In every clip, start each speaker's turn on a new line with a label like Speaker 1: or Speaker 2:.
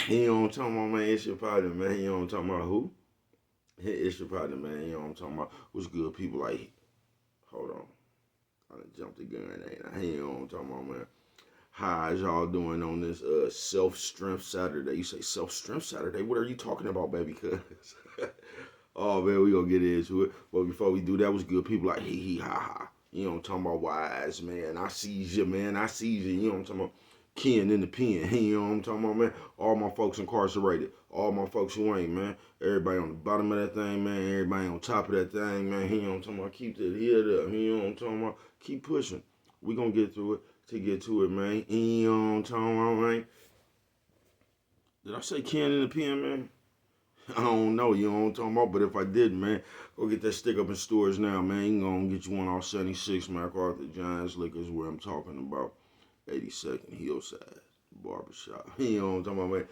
Speaker 1: He on talking about, man, it's your partner, man. He on talking about who? It's your partner, man. You know what I'm talking about? What's good? People like, hold on. I done jumped the gun, ain't I? He know what I'm talking about, man. How is y'all doing on this self-strength Saturday? You say self-strength Saturday? What are you talking about, baby? Cuz oh man, we gonna get into it. But before we do that, was good. People like hee hee ha ha. You know what I'm talking about? Wise man, I sees you, man. I sees you. You know what I'm talking about? Ken in the pen. You know what I'm talking about, man? All my folks incarcerated. All my folks who ain't, man. Everybody on the bottom of that thing, man. Everybody on top of that thing, man. You know what I'm talking about? Keep that head up. You know what I'm talking about? Keep pushing. We gonna get through it to get to it, man. You know what I'm talking about, man? Did I say Ken in the pen, man? I don't know, you know what I'm talking about, but if I did, man, go get that stick up in stores now, man. You gonna get you one off 76 MacArthur Giants Liquors, where I'm talking about 82nd Hillside Barbershop. You know what I'm talking about, man.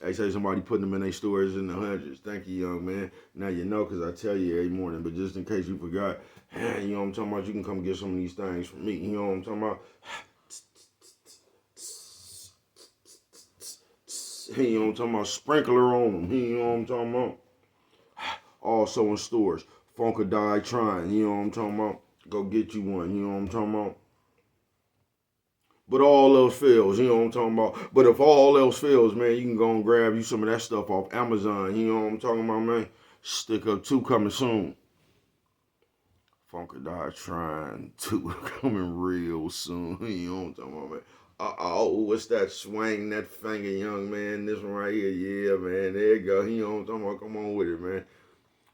Speaker 1: I say somebody putting them in their stores in the hundreds. Thank you, young man. Now you know, because I tell you every morning, but just in case you forgot, you know what I'm talking about, you can come get some of these things from me. You know what I'm talking about? You know what I'm talking about? Sprinkler on them. You know what I'm talking about? Also in stores. Funkadelic Trying. You know what I'm talking about? Go get you one. You know what I'm talking about? But all else fails, you know what I'm talking about? But if all else fails, man, you can go and grab you some of that stuff off Amazon. You know what I'm talking about, man? Stick Up 2 coming soon. Funkadelic Trying 2 coming real soon. You know what I'm talking about, man? Uh-oh, what's that swing, that finger, young man? This one right here, yeah, man. There you go. You know what I'm talking about? Come on with it, man.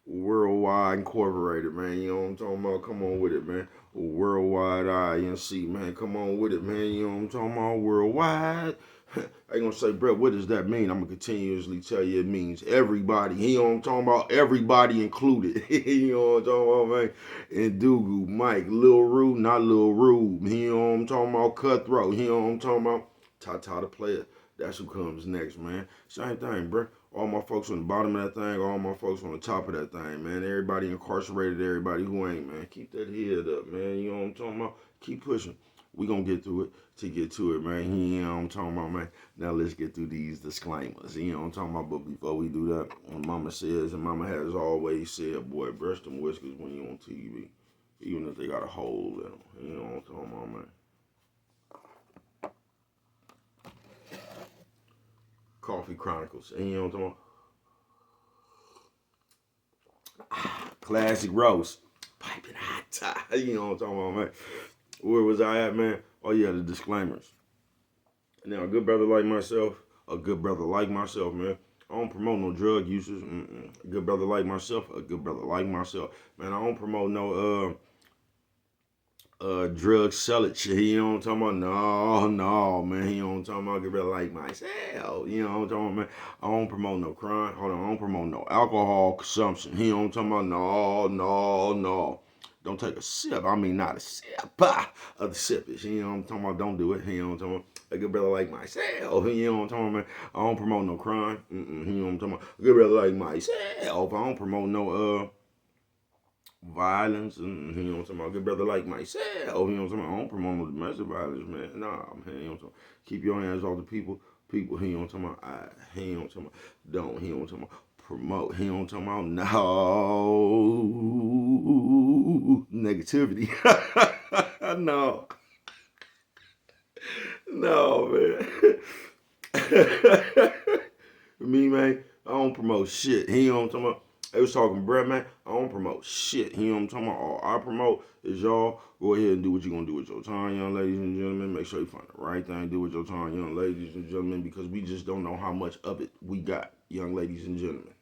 Speaker 1: Worldwide Incorporated, man. You know what I'm talking about? Come on with it, man. Worldwide INC, man. Come on with it, man. You know what I'm talking about? Worldwide. I ain't gonna say, bro, what does that mean? I'm gonna continuously tell you it means everybody. You know what I'm talking about? Everybody included. You know what I'm talking about, man? And Dugu, Mike, Lil Rue, not Lil Rube. You know what I'm talking about? Cutthroat. You know what I'm talking about? Tata the player. That's who comes next, man. Same thing, bro. All my folks on the bottom of that thing, all my folks on the top of that thing, man. Everybody incarcerated, everybody who ain't, man. Keep that head up, man. You know what I'm talking about? Keep pushing. We gonna get through it to get to it, man. You know what I'm talking about, man. Now let's get through these disclaimers. You know what I'm talking about? But before we do that, mama says, and mama has always said, boy, brush them whiskers when you on TV. Even if they got a hole in them. You know what I'm talking about, man. Coffee Chronicles. And you know what I'm talking about? Classic roast. Piping hot. You know what I'm talking about, man. Where was I at, man? Oh, yeah, the disclaimers. Now, a good brother like myself, man, I don't promote no drug users. A good brother like myself, man, I don't promote no drug selling shit. You know what I'm talking about? No, man. You know what I'm talking about? Get rid like myself. You know what I'm talking about, man? I don't promote no crime. Hold on, I don't promote no alcohol consumption. You know what I'm talking about? No. Don't take a sip. I mean, not a sip of the sippage. You know what I'm talking about? Don't do it. You know what I'm talking about? A good brother like myself. You know what I'm talking about, man? I don't promote no crime. You know what I'm talking about? A good brother like myself. I don't promote no violence, and you know what I'm talking about. Good brother like myself, you know what I'm talking about. I don't promote no domestic violence, man. Nah, man, you know what I'm talking about. Keep your hands off the people. People, you know what I'm talking about. You know what I'm talking about. Don't, you know what I'm talking about. Promote, you know what I'm talking about. No negativity. No, no, man. Me, man, I don't promote shit. You know what I'm talking about? They was talking, bruh, man, I don't promote shit. You know what I'm talking about? All I promote is y'all go ahead and do what you're going to do with your time, young ladies and gentlemen. Make sure you find the right thing to do with your time, young ladies and gentlemen, because we just don't know how much of it we got, young ladies and gentlemen.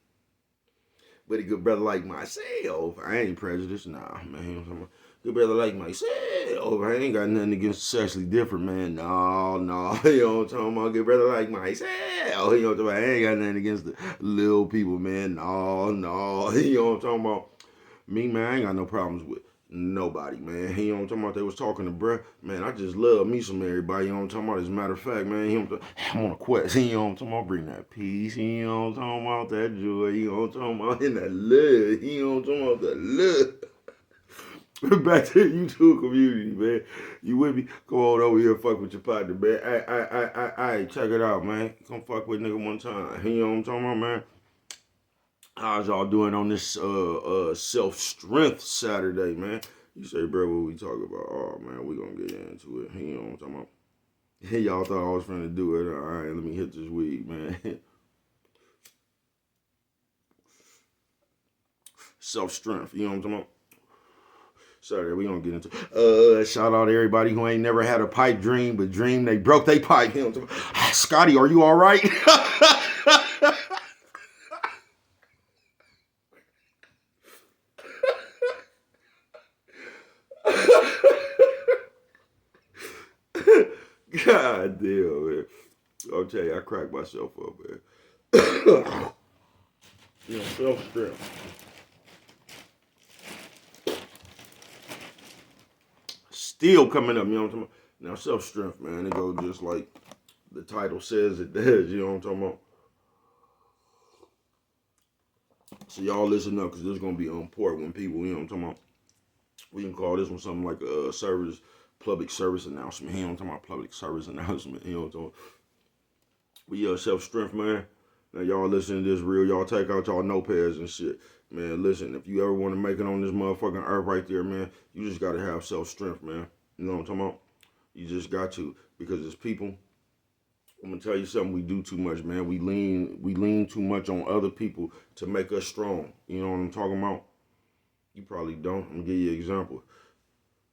Speaker 1: But a good brother like myself, I ain't prejudiced, nah, man. You know what I'm talking about? Good brother like myself, I ain't got nothing against sexually different, man. No, you know what I'm talking about? Good brother like myself, you know what I'm talking about? I ain't got nothing against the little people, man. No, you know what I'm talking about? Me, man, I ain't got no problems with nobody, man. You know what I'm talking about? They was talking to bruh. Man, I just love me some everybody. You know what I'm talking about? As a matter of fact, man, I'm on a quest. You know what I'm talking about? Bring that peace. You know what I'm talking about? That joy. You know what I'm talking about? In that love. You know what I'm talking about? That love. Back to the YouTube community, man. You with me? Come on over here, fuck with your partner, man. Hey, check it out, man. Come fuck with nigga one time. You know what I'm talking about, man? How's y'all doing on this self-strength Saturday, man? You say, bro, what we talking about? Oh, man, we gonna get into it. You know what I'm talking about? Hey, y'all thought I was trying to do it. All right, let me hit this weed, man. Self-strength, you know what I'm talking about? Saturday, we gonna get into shout out to everybody who ain't never had a pipe dream, but dream they broke their pipe. You know what I'm talking about? Scotty, are you all right? God damn, man. I'll tell you, I cracked myself up, man. You know, self-strength. Still coming up, you know what I'm talking about? Now, self-strength, man, it goes just like the title says it does, you know what I'm talking about? So y'all listen up, because this is going to be important when people, you know what I'm talking about? We can call this one something like a public service announcement. You know what I'm talking about? Public service announcement, you know what I'm talking about? We self-strength, man. Now y'all listen to this real, y'all take out y'all notepads and shit. Man, listen, if you ever want to make it on this motherfucking earth right there, man, you just got to have self-strength, man. You know what I'm talking about? You just got to, because as people, I'm gonna tell you something. We do too much, man. We lean too much on other people to make us strong. You know what I'm talking about? You probably don't. I'm gonna give you an example.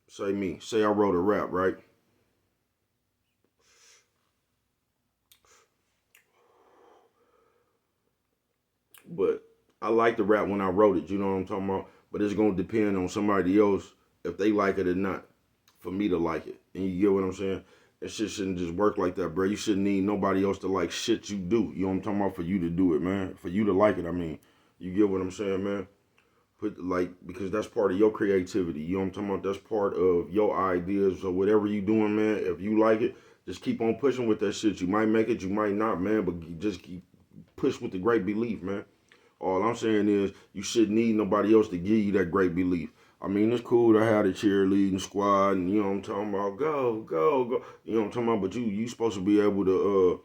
Speaker 1: Say me. Say I wrote a rap, right? But I like the rap when I wrote it. You know what I'm talking about? But it's gonna depend on somebody else if they like it or not, for me to like it. And you get what I'm saying? That shit shouldn't just work like that, bro. You shouldn't need nobody else to like shit you do. You know what I'm talking about? For you to do it, man. For you to like it, I mean. You get what I'm saying, man? Because that's part of your creativity. You know what I'm talking about? That's part of your ideas. So whatever you doing, man, if you like it, just keep on pushing with that shit. You might make it, you might not, man, but just keep push with the great belief, man. All I'm saying is you shouldn't need nobody else to give you that great belief. I mean, it's cool to have the cheerleading squad and, you know what I'm talking about, go, go, go. You know what I'm talking about? But you supposed to be able to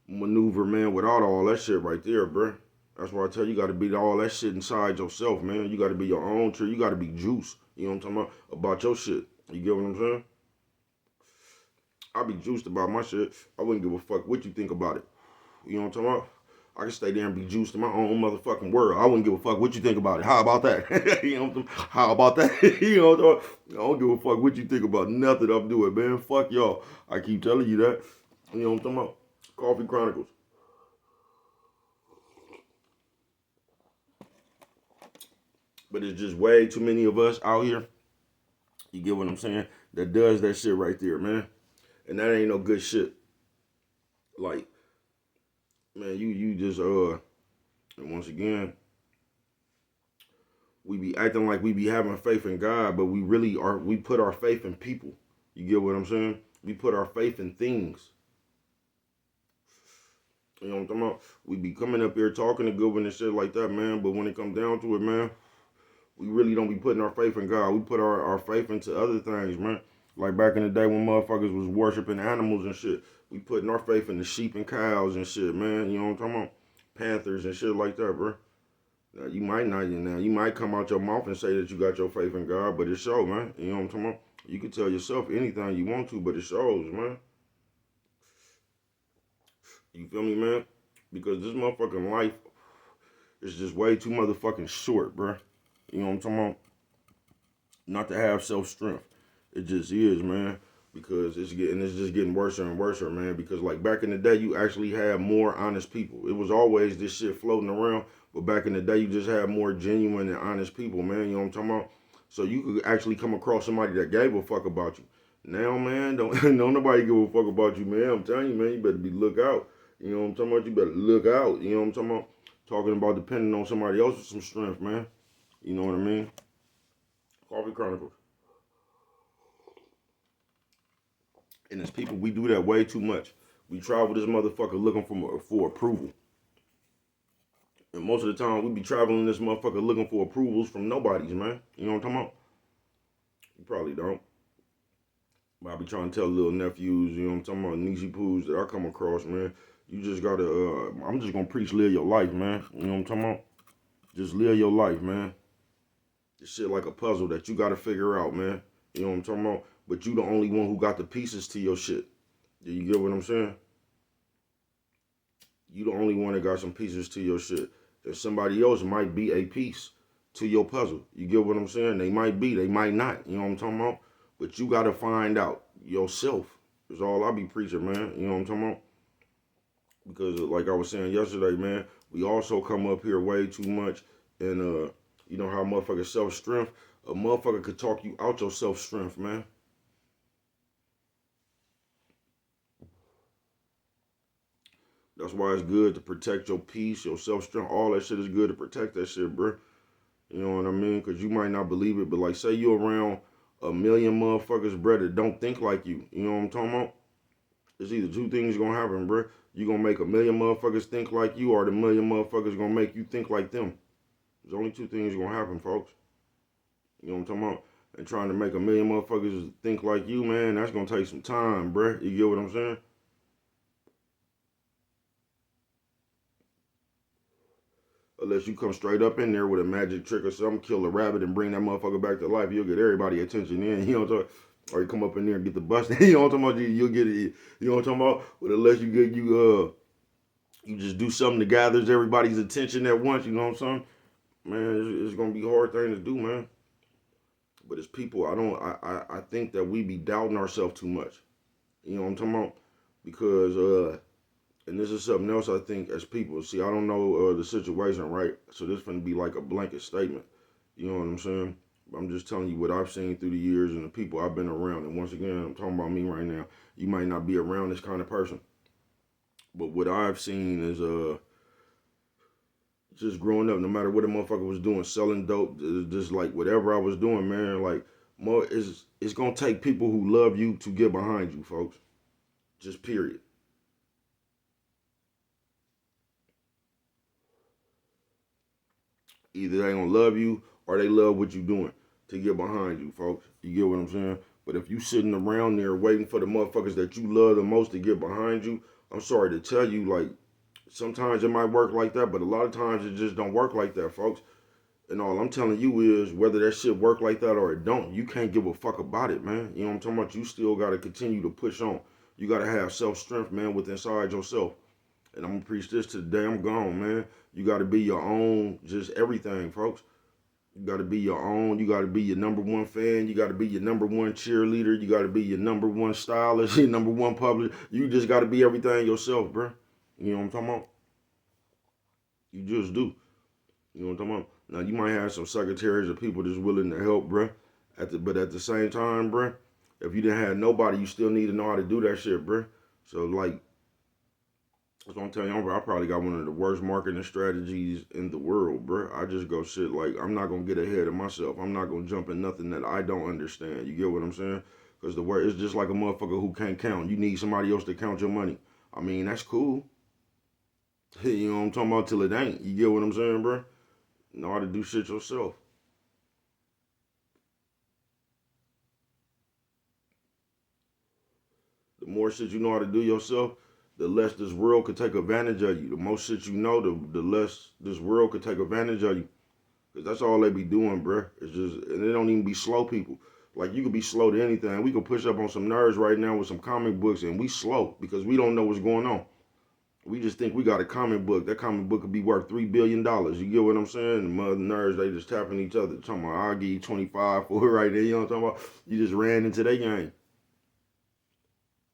Speaker 1: maneuver, man, without all that shit right there, bruh. That's why I tell you, you got to be all that shit inside yourself, man. You got to be your own tree. You got to be juice. You know what I'm talking about your shit. You get what I'm saying? I be juiced about my shit. I wouldn't give a fuck what you think about it. You know what I'm talking about? I can stay there and be juiced in my own motherfucking world. I wouldn't give a fuck what you think about it. How about that? You know what I'm talking about? How about that? You know what I'm talking about? I don't give a fuck what you think about nothing I'm doing, man. Fuck y'all. I keep telling you that. You know what I'm talking about? Coffee Chronicles. But it's just way too many of us out here. You get what I'm saying? That does that shit right there, man. And that ain't no good shit. Like, man, you just and once again, we be acting like we be having faith in God, but we really are. We put our faith in people. You get what I'm saying? We put our faith in things. You know what I'm talking about? We be coming up here talking to good one and shit like that, man. But when it comes down to it, man, we really don't be putting our faith in God. We put our faith into other things, man. Like back in the day when motherfuckers was worshiping animals and shit. We putting our faith in the sheep and cows and shit, man. You know what I'm talking about? Panthers and shit like that, bro. Now, you might not, you might come out your mouth and say that you got your faith in God, but it shows, man. You know what I'm talking about? You can tell yourself anything you want to, but it shows, man. You feel me, man? Because this motherfucking life is just way too motherfucking short, bro. You know what I'm talking about? Not to have self-strength. It just is, man. Because it's just getting worse and worse, man. Because like back in the day, you actually had more honest people. It was always this shit floating around, but back in the day, you just had more genuine and honest people, man. You know what I'm talking about? So you could actually come across somebody that gave a fuck about you. Now, man, don't nobody give a fuck about you, man. I'm telling you, man, you better look out. You know what I'm talking about? You better look out. You know what I'm talking about? Talking about depending on somebody else with some strength, man. You know what I mean? Coffee Chronicles. And as people, we do that way too much. We travel this motherfucker looking for approval. And most of the time, we be traveling this motherfucker looking for approvals from nobodies, man. You know what I'm talking about? You probably don't. But I be trying to tell little nephews, you know what I'm talking about, niecey poos that I come across, man. You just gotta, I'm just gonna preach live your life, man. You know what I'm talking about? Just live your life, man. This shit like a puzzle that you gotta figure out, man. You know what I'm talking about? But you the only one who got the pieces to your shit. Do you get what I'm saying? You the only one that got some pieces to your shit. And somebody else might be a piece to your puzzle. You get what I'm saying? They might be, they might not. You know what I'm talking about? But you gotta find out yourself. Is all I be preaching, man. You know what I'm talking about? Because like I was saying yesterday, man, we also come up here way too much, and you know how motherfucker self strength. A motherfucker could talk you out your self strength, man. That's why it's good to protect your peace, your self strength. All that shit is good to protect that shit, bro. You know what I mean? Because you might not believe it, but like, say you around a million motherfuckers, bro, that don't think like you. You know what I'm talking about? It's either two things gonna happen, bro. You gonna make a million motherfuckers think like you, or the million motherfuckers gonna make you think like them. There's only two things gonna happen, folks. You know what I'm talking about? And trying to make a million motherfuckers think like you, man, that's gonna take some time, bro. You get what I'm saying? Unless you come straight up in there with a magic trick or something, kill a rabbit and bring that motherfucker back to life, you'll get everybody attention in. You know what I'm talking about? Or you come up in there and get the bust. You know what I'm talking about? You'll get it. You know what I'm talking about? But unless you get you just do something that gathers everybody's attention at once. You know what I'm saying? Man, it's gonna be a hard thing to do, man. But as people, I think that we be doubting ourselves too much. You know what I'm talking about? Because and this is something else I think as people. See, I don't know the situation, right? So this gonna be like a blanket statement. You know what I'm saying? I'm just telling you what I've seen through the years and the people I've been around. And once again, I'm talking about me right now. You might not be around this kind of person, but what I've seen is just growing up, no matter what a motherfucker was doing, selling dope, just like whatever I was doing, man. Like more is it's gonna take people who love you to get behind you, folks. Just period. Either they gonna love you or they love what you doing to get behind you, folks. You get what I'm saying? But if you sitting around there waiting for the motherfuckers that you love the most to get behind you, I'm sorry to tell you, like sometimes it might work like that, but a lot of times it just don't work like that, folks. And all I'm telling you is whether that shit work like that or it don't, you can't give a fuck about it, man. You know what I'm talking about? You still gotta continue to push on. You gotta have self strength, man, within inside yourself. And I'm gonna preach this to the day I'm gone, man. You gotta be your own, just everything, folks. You gotta be your own. You gotta be your number one fan. You gotta be your number one cheerleader. You gotta be your number one stylist, your number one publisher. You just gotta be everything yourself, bro. You know what I'm talking about? You just do. You know what I'm talking about? Now you might have some secretaries or people that's willing to help, bro. But at the same time, bro, if you didn't have nobody, you still need to know how to do that shit, bro. So like, that's what I'm telling you, bro. I probably got one of the worst marketing strategies in the world, bro. I just go shit like I'm not gonna get ahead of myself. I'm not gonna jump in nothing that I don't understand. You get what I'm saying? Because the word it's just like a motherfucker who can't count. You need somebody else to count your money. I mean, that's cool. You know what I'm talking about till it ain't. You get what I'm saying, bro? Know how to do shit yourself. The more shit you know how to do yourself, the less this world could take advantage of you. The more shit you know, the less this world could take advantage of you. Cause that's all they be doing, bruh. It's just, and they don't even be slow people. Like you could be slow to anything. We could push up on some nerds right now with some comic books, and we slow because we don't know what's going on. We just think we got a comic book. That comic book could be worth $3 billion. You get what I'm saying? The mother nerds, they just tapping each other. Talking about, I'll give you 25 for it right there. You know what I'm talking about? You just ran into their game.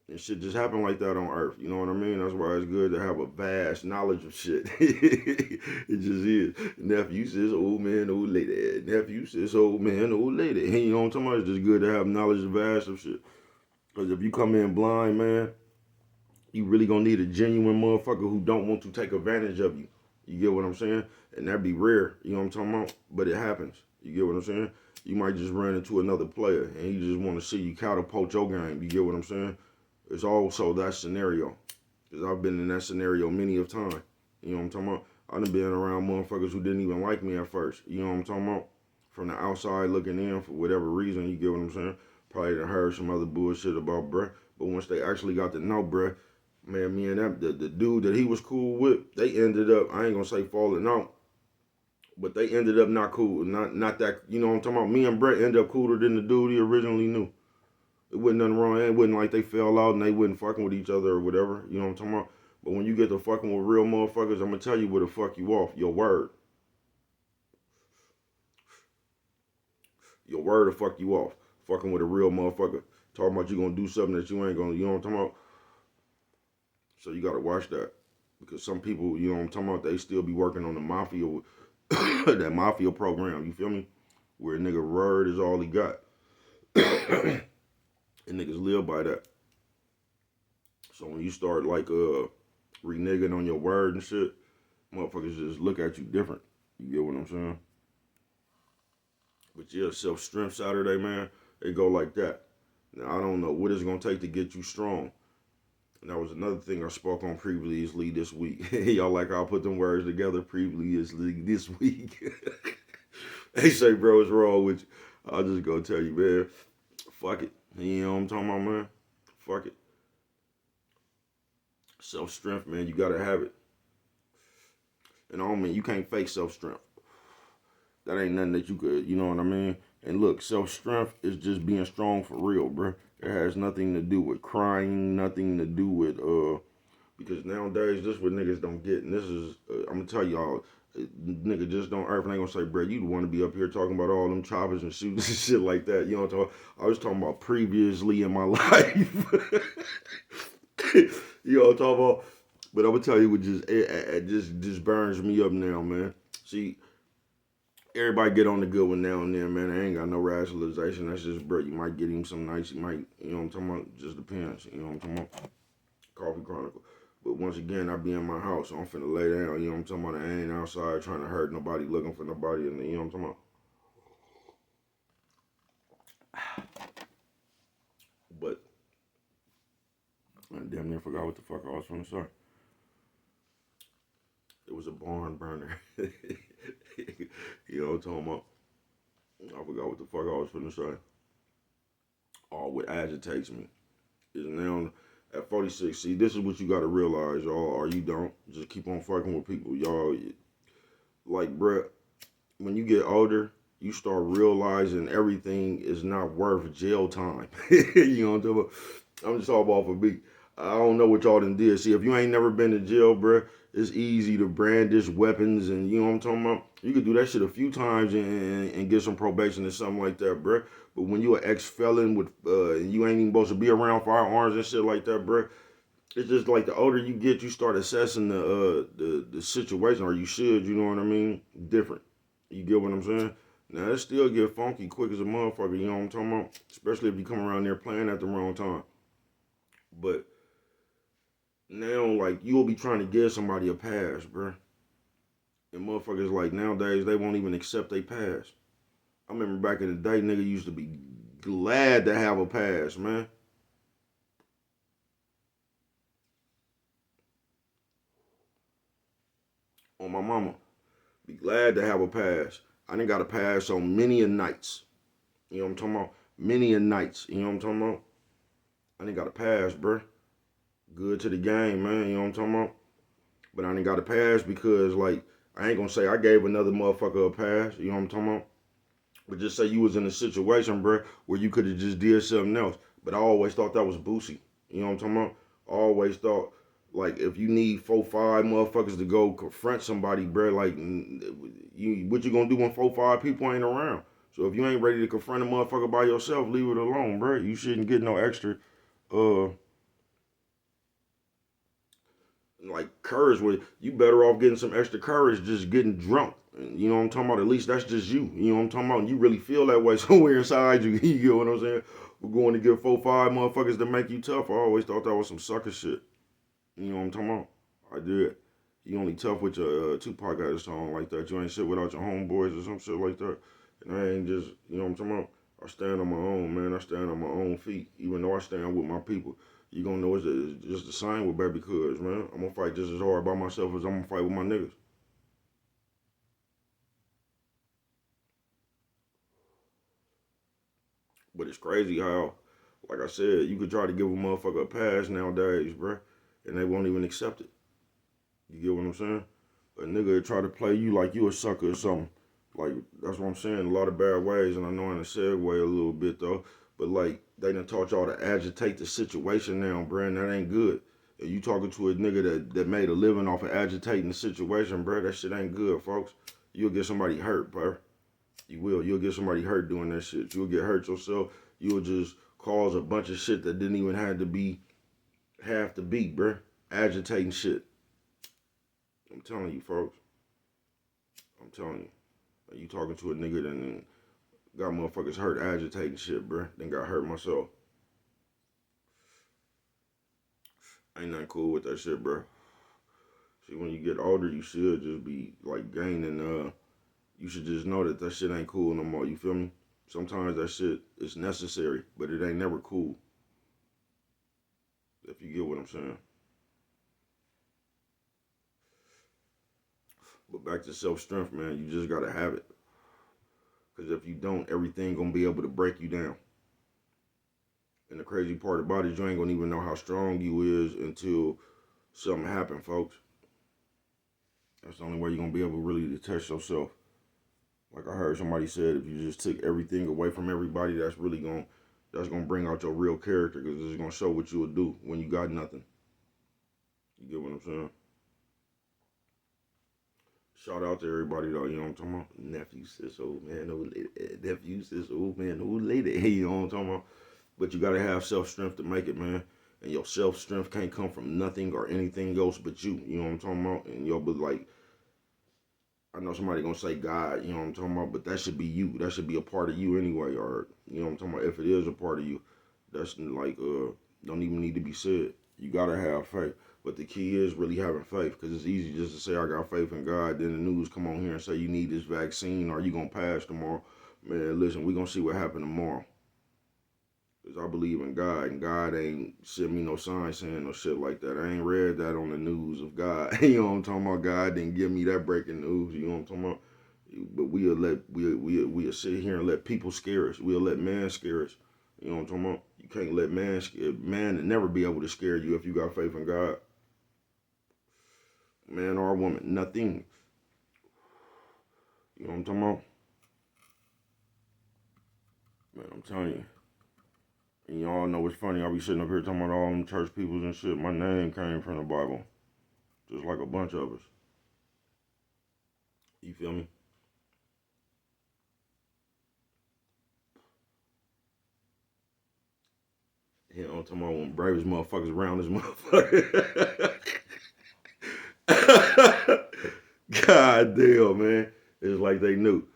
Speaker 1: And shit just happened like that on Earth. You know what I mean? That's why it's good to have a vast knowledge of shit. It just is. Nephew says old man, old lady. Nephew says old man, old lady. You know what I'm talking about? It's just good to have knowledge of vast of shit. Because if you come in blind, man, you really gonna need a genuine motherfucker who don't want to take advantage of you. You get what I'm saying? And that'd be rare. You know what I'm talking about? But it happens. You get what I'm saying? You might just run into another player and he just want to see you catapult your game. You get what I'm saying? It's also that scenario. Because I've been in that scenario many of times. You know what I'm talking about? I done been around motherfuckers who didn't even like me at first. You know what I'm talking about? from the outside looking in for whatever reason, you get what I'm saying? Probably done heard some other bullshit about bruh. But once they actually got to know bruh, man, me and that, the dude that he was cool with, they ended up, I ain't gonna say falling out, but they ended up not cool. Not that, you know what I'm talking about? Me and Brett ended up cooler than the dude he originally knew. It wasn't nothing wrong. It wasn't like they fell out and they wasn't fucking with each other or whatever. You know what I'm talking about? But when you get to fucking with real motherfuckers, I'm gonna tell you where to fuck you off. Your word. Your word to fuck you off. Fucking with a real motherfucker. Talking about you gonna do something that you ain't gonna, you know what I'm talking about? So you gotta watch that. Because some people, you know what I'm talking about, they still be working on the mafia, that mafia program, you feel me? Where a nigga word is all he got. And niggas live by that. So when you start like reneging on your word and shit, motherfuckers just look at you different. You get what I'm saying? But yeah, self-strength Saturday, man, it go like that. Now, I don't know what it's going to take to get you strong. And that was another thing I spoke on previously this week. Y'all like how I put them words together previously this week. They say, bro, what's wrong with you? I'll just go tell you, man, fuck it. You know what I'm talking about, man? Fuck it. Self-strength, man, you got to have it. And I don't mean you can't fake self-strength. That ain't nothing that you could, you know what I mean? And look, self-strength is just being strong for real, bro. It has nothing to do with crying, nothing to do with, because nowadays, this is what niggas don't get. And this is, I'm going to tell y'all, nigga just don't earth and they gonna say, bro, you want to be up here talking about all them choppers and shooters and shit like that. You know what I'm talking about? I was talking about previously in my life. You know what I'm talking about? But I'm going to tell you what just burns me up now, man. See, everybody get on the good one now and then, man. I ain't got no rationalization. That's just, bro, you might get him some nights. You might, you know what I'm talking about? Just depends. You know what I'm talking about? Coffee Chronicle. But once again, I be in my house. So I'm finna lay down. You know what I'm talking about? I ain't outside trying to hurt nobody, looking for nobody. And you know what I'm talking about? But I damn near forgot what the fuck I was finna say. It was a barn burner. You know what I'm talking about? I forgot what the fuck I was finna say. All what agitates me is now at 46. See, this is what you gotta realize, y'all, or you don't. Just keep on fucking with people, y'all. Like, bruh, when you get older, you start realizing everything is not worth jail time. You know what I'm talking about? I'm just talking about for me. I don't know what y'all done did. See, if you ain't never been to jail, bruh, it's easy to brandish weapons and you know what I'm talking about? You could do that shit a few times and get some probation or something like that, bruh. But when you an ex-felon with and you ain't even supposed to be around firearms and shit like that, bruh, it's just like the older you get, you start assessing the situation, or you should, you know what I mean? Different. You get what I'm saying? Now it still get funky quick as a motherfucker, you know what I'm talking about? Especially if you come around there playing at the wrong time. But now, like, you'll be trying to give somebody a pass, bruh. And motherfuckers, like, nowadays, they won't even accept they pass. I remember back in the day, nigga used to be glad to have a pass, man. On my mama. Be glad to have a pass. I done got a pass on many a nights. You know what I'm talking about? Many a nights. You know what I'm talking about? I done got a pass, bruh. Good to the game, man. You know what I'm talking about? But I done got a pass because, like, I ain't gonna say I gave another motherfucker a pass. You know what I'm talking about? But just say you was in a situation, bruh, where you could have just did something else. But I always thought that was Boosie. You know what I'm talking about? I always thought, like, if you need 4-5 motherfuckers to go confront somebody, bruh, like, what you gonna do when 4-5 people ain't around? So if you ain't ready to confront a motherfucker by yourself, leave it alone, bruh. You shouldn't get no extra, uh, like, courage with you. Better off getting some extra courage just getting drunk. You know what I'm talking about? At least that's just you. You know what I'm talking about? You really feel that way somewhere inside you. You get what I'm saying? We're going to get 4-5 motherfuckers to make you tough. I always thought that was some sucker shit. You know what I'm talking about? I did. You only tough with your Tupac got a song like that. You ain't shit without your homeboys or some shit like that. And I ain't just, you know what I'm talking about? I stand on my own, man. I stand on my own feet. Even though I stand with my people. You gonna know it's just the same with baby cuz, man. I'm gonna fight just as hard by myself as I'm gonna fight with my niggas. But it's crazy how, like I said, you could try to give a motherfucker a pass nowadays, bruh, and they won't even accept it. You get what I'm saying? A nigga try to play you like you a sucker or something. Like, that's what I'm saying. A lot of bad ways, and I know in a segue a little bit, though. But, like, they done taught y'all to agitate the situation now, bruh, and that ain't good. And you talking to a nigga that made a living off of agitating the situation, bruh, that shit ain't good, folks. You'll get somebody hurt, bruh. You will. You'll get somebody hurt doing that shit. You'll get hurt yourself. You'll just cause a bunch of shit that didn't even have to be, bruh. Agitating shit. I'm telling you, folks. I'm telling you. You talking to a nigga that got motherfuckers hurt agitating shit, bruh. Then got hurt myself. Ain't nothing cool with that shit, bruh. See, when you get older, you should just be, like, gaining, you should just know that shit ain't cool no more. You feel me? Sometimes that shit is necessary, but it ain't never cool. If you get what I'm saying. But back to self-strength, man. You just gotta have it. Because if you don't, everything gonna be able to break you down. And the crazy part about it, you ain't gonna even know how strong you is until something happen, folks. That's the only way you're gonna be able really to test yourself. Like I heard somebody said, if you just took everything away from everybody, that's gonna bring out your real character, because it's gonna show what you will do when you got nothing. You get what I'm saying? Shout out to everybody though, you know what I'm talking about? Nephew, sis, old man, old lady. Nephew, sis, old man, old lady. You know what I'm talking about? But you gotta have self-strength to make it, man. And your self-strength can't come from nothing or anything else but you. You know what I'm talking about? And you'll be like, I know somebody gonna say God, you know what I'm talking about, but that should be you. That should be a part of you anyway, or you know what I'm talking about. If it is a part of you, that's like don't even need to be said. You gotta have faith, but the key is really having faith, because it's easy just to say I got faith in God. Then the news come on here and say you need this vaccine or you gonna pass tomorrow. Man, listen, we gonna see what happen tomorrow. Because I believe in God, and God ain't sent me no sign saying no shit like that. I ain't read that on the news of God. You know what I'm talking about? God didn't give me that breaking news. You know what I'm talking about? But we'll sit here and let people scare us. We'll let man scare us. You know what I'm talking about? You can't let man never be able to scare you if you got faith in God. Man or woman, nothing. You know what I'm talking about? Man, I'm telling you. And y'all know what's funny, I'll be sitting up here talking about all them church peoples and shit. My name came from the Bible. Just like a bunch of us. You feel me? You know, I'm talking about one bravest motherfuckers around this motherfucker. God damn, man. It's like they knew.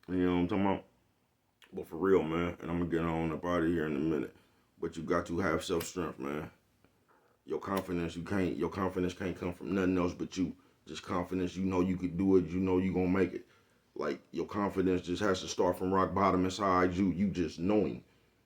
Speaker 1: You know what I'm talking about? But for real, man. And I'm gonna get on up out of here in a minute. But you got to have self-strength, man. Your confidence can't come from nothing else but you. Just confidence, you know you could do it, you know you gonna make it. Like, your confidence just has to start from rock bottom inside you. You just knowing.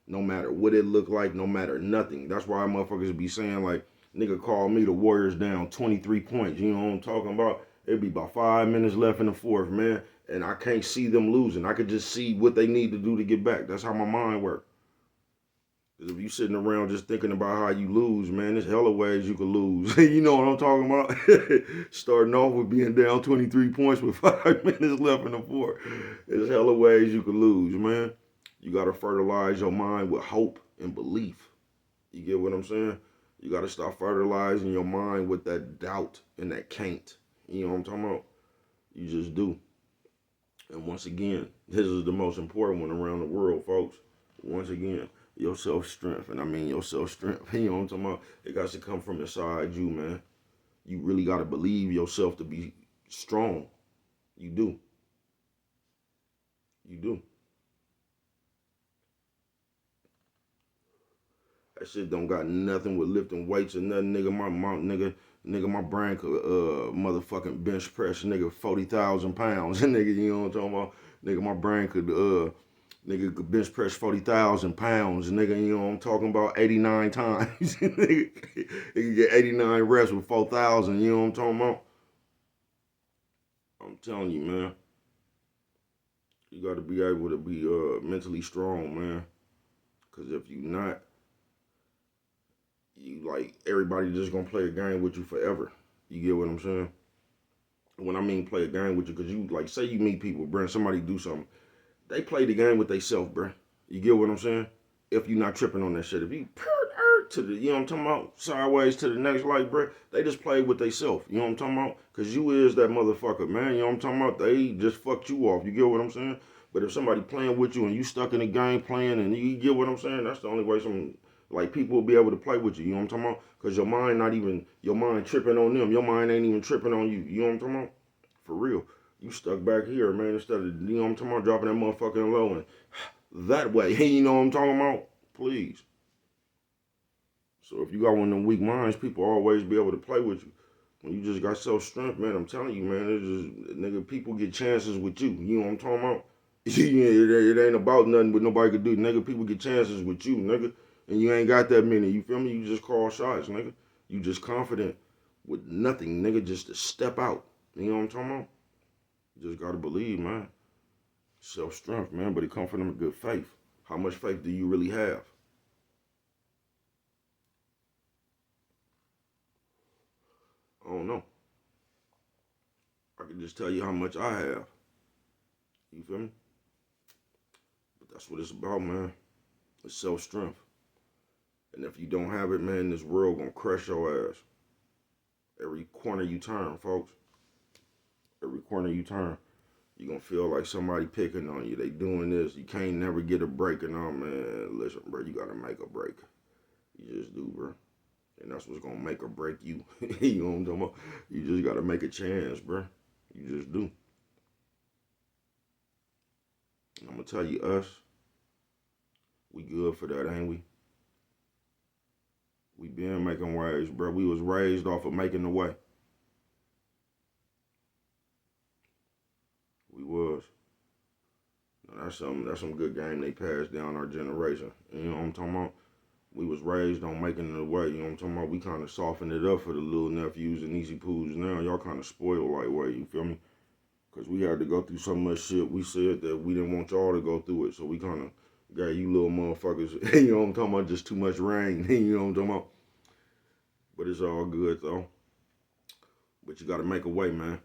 Speaker 1: No matter what it look like, no matter nothing. That's why motherfuckers be saying, like, nigga called me the Warriors down 23 points. You know what I'm talking about? It'd be about 5 minutes left in the fourth, man. And I can't see them losing. I could just see what they need to do to get back. That's how my mind works. Because if you sitting around just thinking about how you lose, man, there's hella ways you could lose. You know what I'm talking about? Starting off with being down 23 points with 5 minutes left in the fourth. There's hella ways you could lose, man. You got to fertilize your mind with hope and belief. You get what I'm saying? You got to stop fertilizing your mind with that doubt and that can't. You know what I'm talking about? You just do. And once again, this is the most important one around the world, folks. Once again, your self-strength. And I mean your self-strength. You know what I'm talking about? It got to come from inside you, man. You really got to believe yourself to be strong. You do. You do. That shit don't got nothing with lifting weights or nothing, nigga. My brain could motherfucking bench press, nigga, 40,000 pounds, nigga. You know what I'm talking about? Nigga, my brain could bench press 40,000 pounds, nigga. You know what I'm talking about? 89 times, nigga. It could get 89 reps with 4,000. You know what I'm talking about? I'm telling you, man. You got to be able to be mentally strong, man. Because if you not, you like everybody just gonna play a game with you forever. You get what I'm saying? When I mean play a game with you, because you like say you meet people, bro, and somebody do something, they play the game with themselves, bro. You get what I'm saying? If you not tripping on that shit, if you to the, you know what I'm talking about, sideways to the next light, bro, they just play with themselves. You know what I'm talking about? Because you is that motherfucker, man. You know what I'm talking about? They just fucked you off. You get what I'm saying? But if somebody playing with you and you stuck in the game playing, and you get what I'm saying, that's the only way some like people will be able to play with you. You know what I'm talking about? Because your mind tripping on them. Your mind ain't even tripping on you. You know what I'm talking about? For real. You stuck back here, man, instead of, you know what I'm talking about, dropping that motherfucking low and that way. You know what I'm talking about? Please. So if you got one of them weak minds, people always be able to play with you. When you just got self-strength, man, I'm telling you, man, it's just, nigga, people get chances with you. You know what I'm talking about? It ain't about nothing but nobody could do. Nigga, people get chances with you, nigga. And you ain't got that many. You feel me? You just call shots, nigga. You just confident with nothing, nigga, just to step out. You know what I'm talking about? You just gotta believe, man. Self-strength, man, but it comes from a good faith. How much faith do you really have? I don't know. I can just tell you how much I have. You feel me? But that's what it's about, man. It's self-strength. And if you don't have it, man, this world gonna crush your ass. Every corner you turn, folks. Every corner you turn, you gonna feel like somebody picking on you. They doing this. You can't never get a break. And oh, man, listen, bro, you gotta make a break. You just do, bro. And that's what's gonna make or break you. You know what I'm talking about? You just gotta make a chance, bro. You just do. And I'm gonna tell you, us, we good for that, ain't we? We been making waves, bro. We was raised off of making the way. We was. Now, that's some good game they passed down our generation. You know what I'm talking about? We was raised on making it way. You know what I'm talking about? We kind of softened it up for the little nephews and easy poos now. Y'all kind of spoiled like way. You feel me? Because we had to go through so much shit. We said that we didn't want y'all to go through it. So we kind of got you little motherfuckers, you know what I'm talking about, just too much rain. You know what I'm talking about? But it's all good, though. But you got to make a way, man.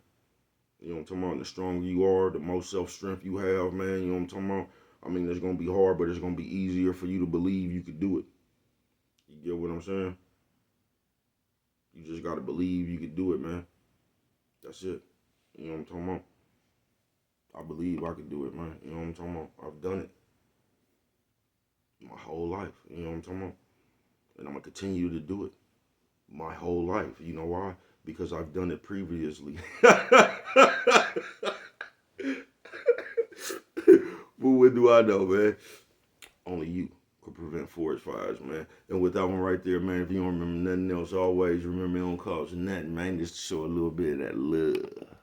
Speaker 1: You know what I'm talking about? And the stronger you are, the more self-strength you have, man. You know what I'm talking about? I mean, it's going to be hard, but it's going to be easier for you to believe you could do it. You get what I'm saying? You just got to believe you could do it, man. That's it. You know what I'm talking about? I believe I can do it, man. You know what I'm talking about? I've done it my whole life. You know what I'm talking about? And I'm going to continue to do it my whole life. You know why? Because I've done it previously. But what do I know, man? Only you could prevent forest fires, man. And with that one right there, man, if you don't remember nothing else, always remember on cause nothing, man. Just to show a little bit of that love.